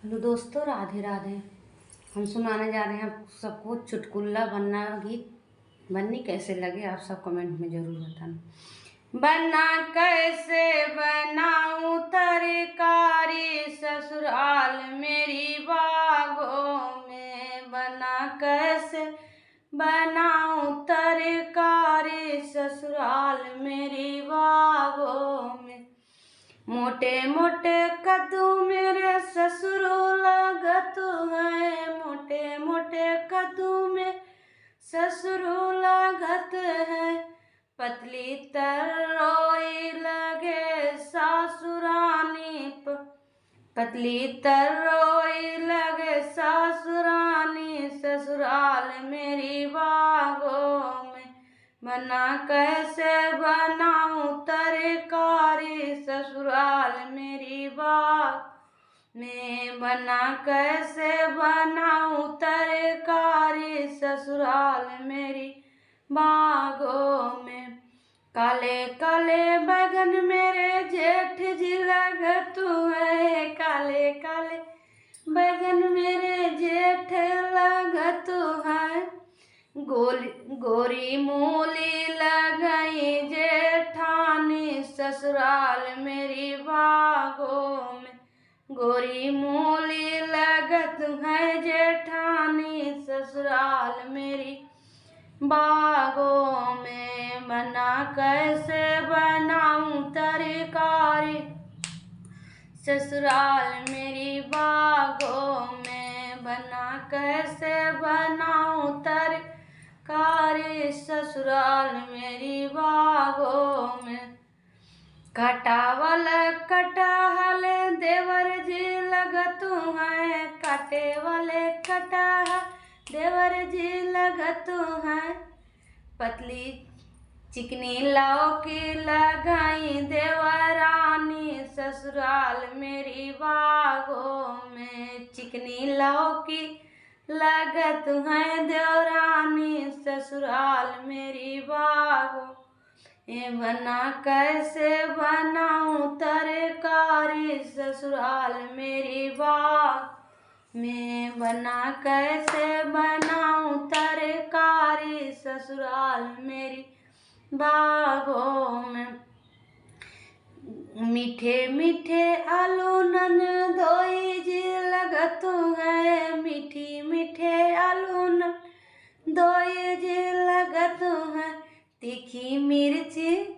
Hello दोस्तों, राधे राधे। हम सुनाने जा रहे हैं आप सबको चुटकुला बनना गीत। बननी कैसे लगे आप सब कमेंट में ज़रूर बताना। बना कैसे बनाऊं तरकारी ससुराल मेरी बागों में। बना कैसे बनाऊं तरकारी ससुराल मेरी बागों में। मोटे मोटे कद्दू मेरे ससुर लागत है। मोटे मोटे कद्दू में ससुर लागत है। पतली तरोई लगे सासुरानी पतली तरोई लगे सासुरानी ससुराल मेरी बागों में। बना कैसे बनाऊं तरकारी ससुराल मेरी बाग में। बना कैसे बनाऊं तरकारी ससुराल मेरी बागों में। काले काले बैगन मेरे जेठ जी लगत है। काले काले बैगन मेरे जेठ लगत है। गोरी मूली लगाई जेठानी ससुराल मेरी बागों में। गोरी मूली लगत है जेठानी ससुराल मेरी बागों में। बना कैसे बनाऊं तरकारी ससुराल मेरी बागों में। बना कैसे बनाऊं तरकारी ससुराल मेरी बागों में। कटावल कटहल देवर जी लगत है। काटे वाले कटहल देवर जी लगत है। पतली चिकनी लौकी लगाई देवरानी ससुराल मेरी बागों में। चिकनी लौकी लगत है देवरानी ससुराल मेरी बागों। बना कैसे बनाऊं तरकारी ससुराल मेरी बाग में। बना कैसे बनाऊं तरकारी ससुराल मेरी बागों में। मीठे मीठे आलू ननदोई जी लगत है। मीठी मीठे आलू ननदोई जी लगत है। तीखी मिर्ची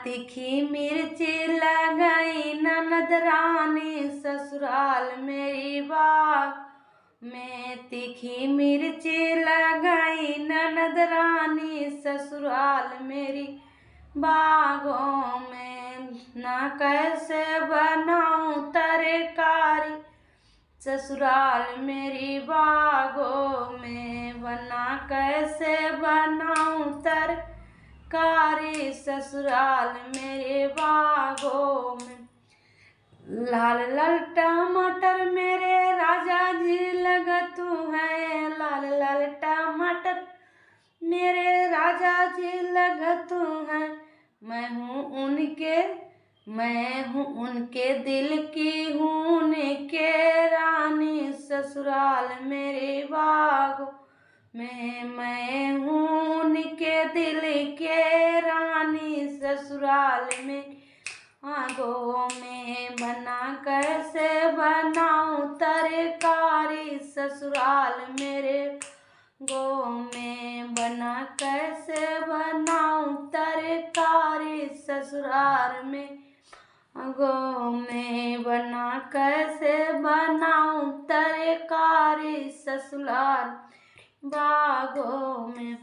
तीखी मिर्ची लगाई ननद रानी ससुराल मेरी बाग में। तीखी मिर्ची लगाई ननद रानी ससुराल मेरी बागों में। ना कैसे बनाऊं तरकारी ससुराल मेरी बागों में। बना कैसे बनाऊं तरकारी ससुराल मेरे बागों में। लाल लाल टमाटर मेरे राजा जी लगत है। लाल लाल टमाटर मेरे राजा जी लगत है। मैं हूँ उनके दिल की हूँ उनके रानी ससुराल मेरे बागों में। मैं हूँ उनके दिल के रानी ससुराल में बागों में। बना कैसे बनाऊं तरकारी ससुराल मेरे गो में। बना कैसे बनाऊं तरकारी ससुराल में गो में। बना कैसे बनाऊं तरकारी ससुराल बागों में।